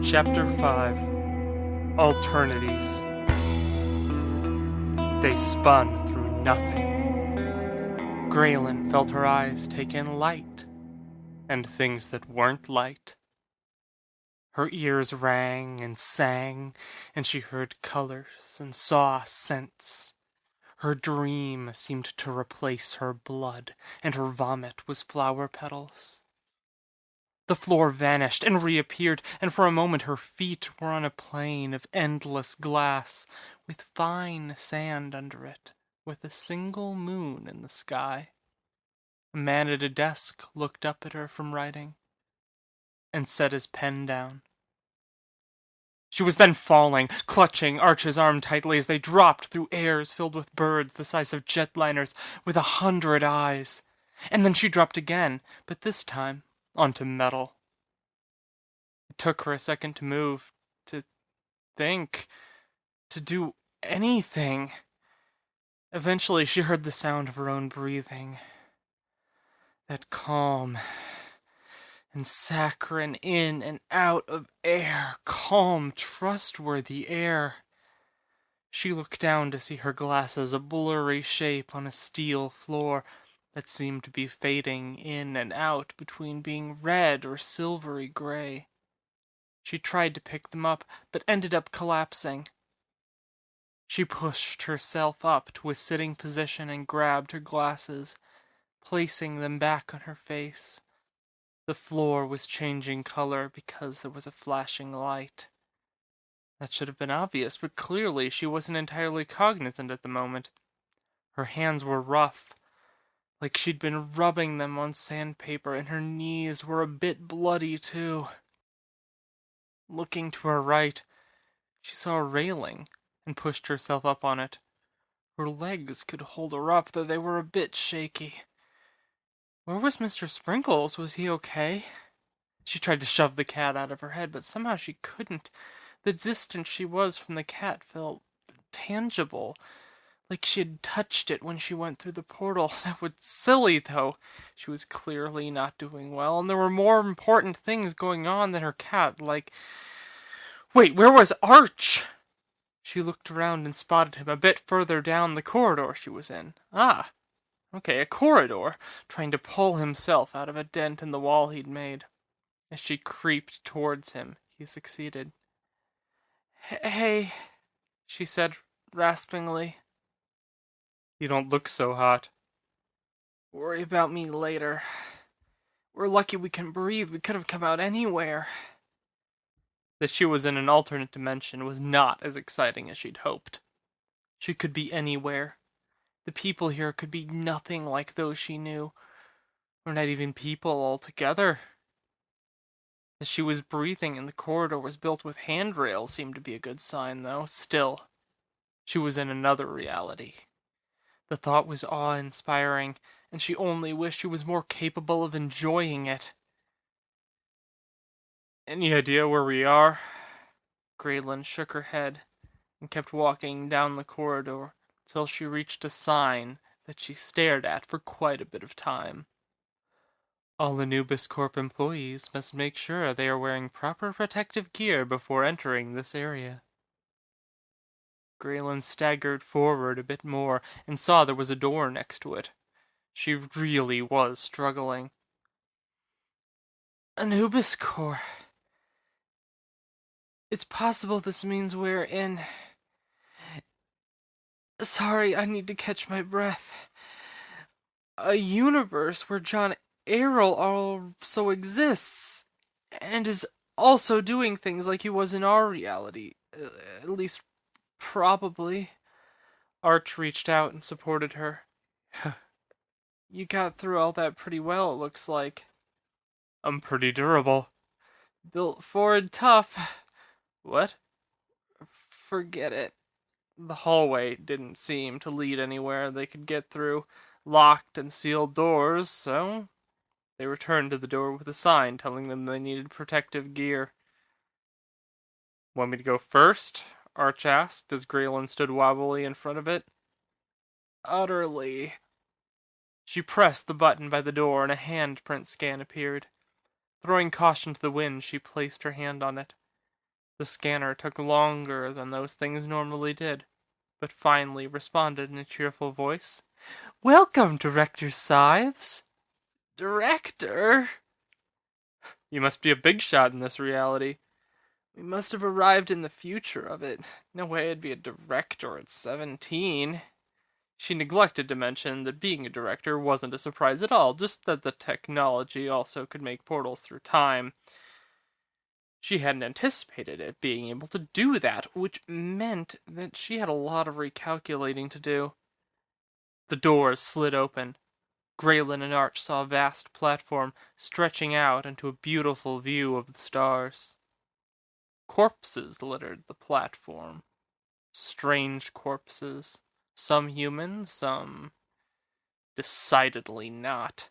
Chapter 5 Alternaties. They spun through nothing. Graelyn felt her eyes take in light, and things that weren't light. Her ears rang and sang, and she heard colors and saw scents. Her dream seemed to replace her blood, and her vomit was flower petals. The floor vanished and reappeared, and for a moment her feet were on a plane of endless glass, with fine sand under it, with a single moon in the sky. A man at a desk looked up at her from writing, and set his pen down. She was then falling, clutching Arch's arm tightly as they dropped through airs filled with birds the size of jetliners with 100 eyes. And then she dropped again, but this time onto metal. It took her a second to move, to think, to do anything. Eventually she heard the sound of her own breathing. That calm and saccharine in and out of air, calm, trustworthy air. She looked down to see her glasses a blurry shape on a steel floor that seemed to be fading in and out between being red or silvery gray. She tried to pick them up, but ended up collapsing. She pushed herself up to a sitting position and grabbed her glasses, placing them back on her face. The floor was changing color because there was a flashing light. That should have been obvious, but clearly she wasn't entirely cognizant at the moment. Her hands were rough, like she'd been rubbing them on sandpaper, and her knees were a bit bloody, too. Looking to her right, she saw a railing and pushed herself up on it. Her legs could hold her up, though they were a bit shaky. Where was Mr. Sprinkles? Was he okay? She tried to shove the cat out of her head, but somehow she couldn't. The distance she was from the cat felt tangible, like she had touched it when she went through the portal. That was silly, though. She was clearly not doing well, and there were more important things going on than her cat, like... Wait, where was Arch? She looked around and spotted him a bit further down the corridor she was in. Ah, okay, a corridor, trying to pull himself out of a dent in the wall he'd made. As she creeped towards him, he succeeded. Hey, she said raspingly. You don't look so hot. Worry about me later. We're lucky we can breathe. We could have come out anywhere. That she was in an alternate dimension was not as exciting as she'd hoped. She could be anywhere. The people here could be nothing like those she knew, or not even people altogether. As she was breathing and the corridor was built with handrails seemed to be a good sign, though. Still, she was in another reality. The thought was awe-inspiring, and she only wished she was more capable of enjoying it. Any idea where we are? Graelyn shook her head and kept walking down the corridor till she reached a sign that she stared at for quite a bit of time. All Anubis Corp employees must make sure they are wearing proper protective gear before entering this area. Graelyn staggered forward a bit more and saw there was a door next to it. She really was struggling. Anubis Corp. It's possible this means we're in... Sorry, I need to catch my breath. A universe where John Errol also exists, and is also doing things like he was in our reality. At least, probably. Arch reached out and supported her. You got through all that pretty well, it looks like. I'm pretty durable. Built forward tough. What? Forget it. The hallway didn't seem to lead anywhere they could get through locked and sealed doors, so they returned to the door with a sign telling them they needed protective gear. Want me to go first? Arch asked as Graelyn stood wobbly in front of it. Utterly. She pressed the button by the door and a handprint scan appeared. Throwing caution to the wind, she placed her hand on it. The scanner took longer than those things normally did, but finally responded in a cheerful voice. Welcome, Director Scythes. Director? You must be a big shot in this reality. We must have arrived in the future of it. No way I'd be a director at 17. She neglected to mention that being a director wasn't a surprise at all, just that the technology also could make portals through time. She hadn't anticipated it being able to do that, which meant that she had a lot of recalculating to do. The doors slid open. Graelyn and Arch saw a vast platform stretching out into a beautiful view of the stars. Corpses littered the platform. Strange corpses. Some human, some decidedly not.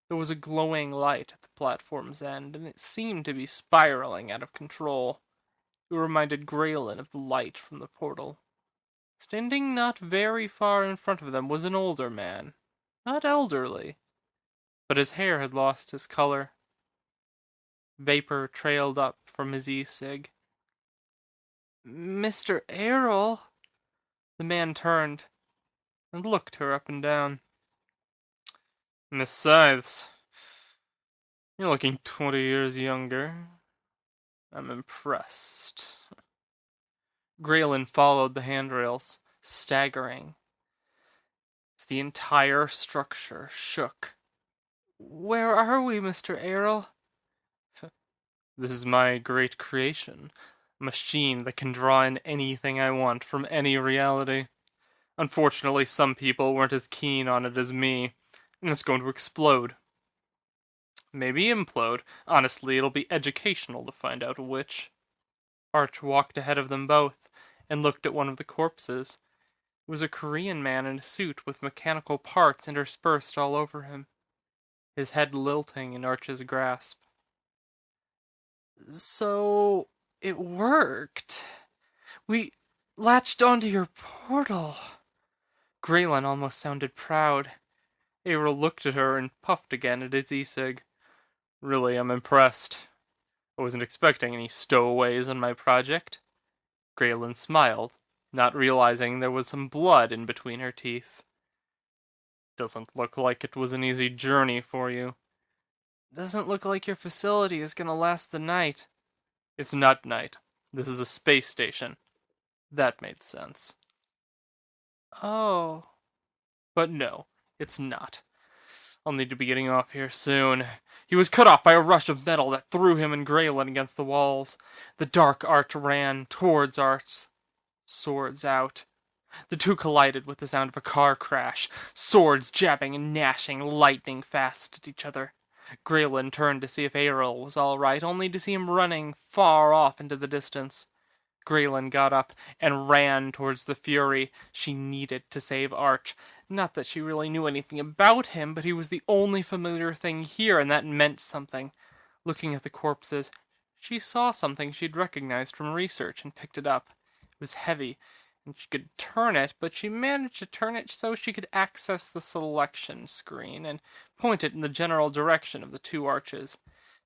There was a glowing light at the platform's end, and it seemed to be spiraling out of control. It reminded Graelyn of the light from the portal. Standing not very far in front of them was an older man. Not elderly, but his hair had lost its color. Vapor trailed up from his e-cig. Mr. Errol? The man turned and looked her up and down. Miss Scythes, you're looking 20 years younger. I'm impressed. Graelyn followed the handrails, staggering, as the entire structure shook. Where are we, Mr. Errol? This is my great creation, a machine that can draw in anything I want from any reality. Unfortunately, some people weren't as keen on it as me, and it's going to explode. Maybe implode. Honestly, it'll be educational to find out which. Arch walked ahead of them both, and looked at one of the corpses. It was a Korean man in a suit with mechanical parts interspersed all over him, his head lilting in Arch's grasp. So, it worked. We latched onto your portal. Graelyn almost sounded proud. Errol looked at her and puffed again at his e-cig. Really, I'm impressed. I wasn't expecting any stowaways on my project. Graelyn smiled, not realizing there was some blood in between her teeth. Doesn't look like it was an easy journey for you. Doesn't look like your facility is gonna last the night. It's not night. This is a space station. That made sense. Oh. But no, it's not. I'll need to be getting off here soon. He was cut off by a rush of metal that threw him and Graelyn against the walls. The dark Arch ran towards Arch, swords out. The two collided with the sound of a car crash, swords jabbing and gnashing lightning fast at each other. Graelyn turned to see if Errol was all right, only to see him running far off into the distance. Graelyn got up and ran towards the Fury. She needed to save Arch. Not that she really knew anything about him, but he was the only familiar thing here, and that meant something. Looking at the corpses, she saw something she'd recognized from research and picked it up. It was heavy, and she could turn it, but she managed to turn it so she could access the selection screen and point it in the general direction of the two arches.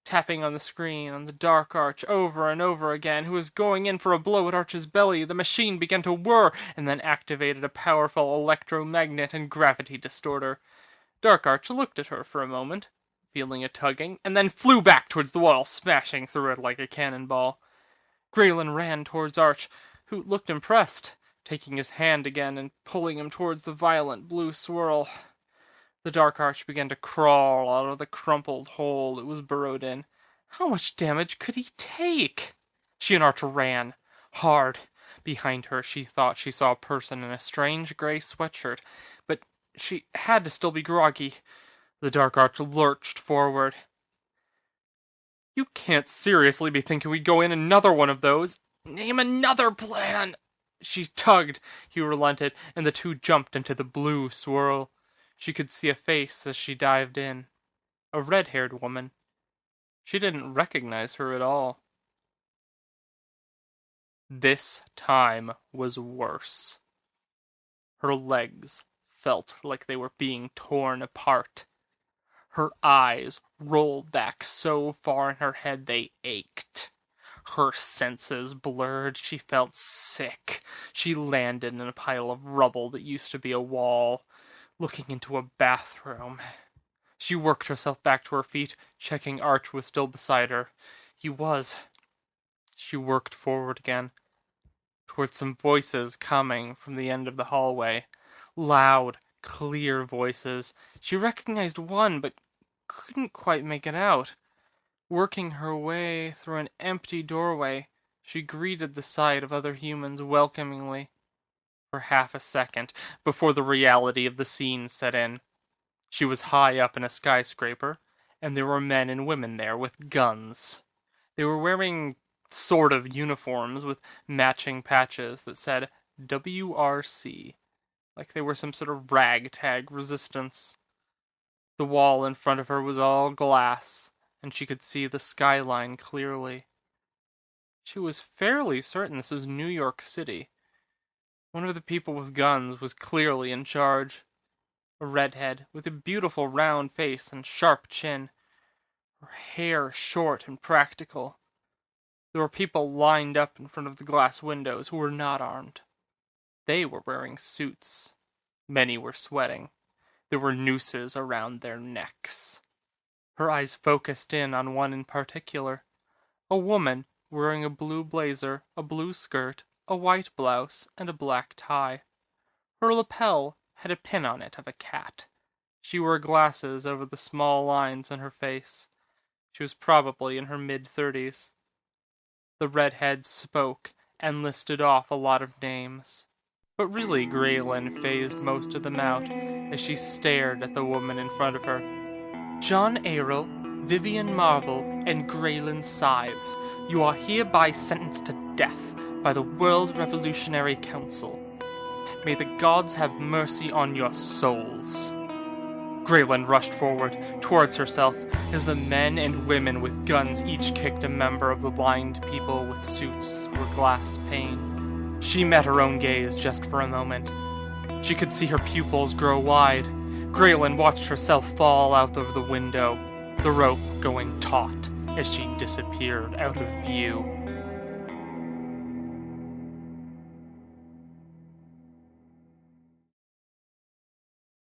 Tapping on the screen on the dark Arch over and over again, who was going in for a blow at Arch's belly, the machine began to whir and then activated a powerful electromagnet and gravity distorter. Dark Arch looked at her for a moment, feeling a tugging, and then flew back towards the wall, smashing through it like a cannonball. Graelyn ran towards Arch, who looked impressed, taking his hand again and pulling him towards the violent blue swirl. The dark Arch began to crawl out of the crumpled hole it was burrowed in. How much damage could he take? She and Arch ran, hard. Behind her, she thought she saw a person in a strange gray sweatshirt, but she had to still be groggy. The dark Arch lurched forward. You can't seriously be thinking we'd go in another one of those. Name another plan! She tugged. He relented, and the two jumped into the blue swirl. She could see a face as she dived in. A red-haired woman. She didn't recognize her at all. This time was worse. Her legs felt like they were being torn apart. Her eyes rolled back so far in her head they ached. Her senses blurred. She felt sick. She landed in a pile of rubble that used to be a wall, looking into a bathroom. She worked herself back to her feet, checking Arch was still beside her. He was. She worked forward again, towards some voices coming from the end of the hallway. Loud, clear voices. She recognized one, but couldn't quite make it out. Working her way through an empty doorway, she greeted the sight of other humans welcomingly for half a second before the reality of the scene set in. She was high up in a skyscraper, and there were men and women there with guns. They were wearing sort of uniforms with matching patches that said WRC, like they were some sort of ragtag resistance. The wall in front of her was all glass, and she could see the skyline clearly. She was fairly certain this was New York City. One of the people with guns was clearly in charge. A redhead with a beautiful round face and sharp chin, her hair short and practical. There were people lined up in front of the glass windows who were not armed. They were wearing suits. Many were sweating. There were nooses around their necks. Her eyes focused in on one in particular. A woman wearing a blue blazer, a blue skirt, a white blouse, and a black tie. Her lapel had a pin on it of a cat. She wore glasses over the small lines on her face. She was probably in her mid-30s. The redhead spoke and listed off a lot of names. But really Graelyn phased most of them out as she stared at the woman in front of her. John Arrell, Vivian Marvel, and Graelyn Scythes, you are hereby sentenced to death by the World Revolutionary Council. May the gods have mercy on your souls. Graelyn rushed forward, towards herself, as the men and women with guns each kicked a member of the blind people with suits through a glass pane. She met her own gaze just for a moment. She could see her pupils grow wide. Graelyn watched herself fall out of the window, the rope going taut as she disappeared out of view.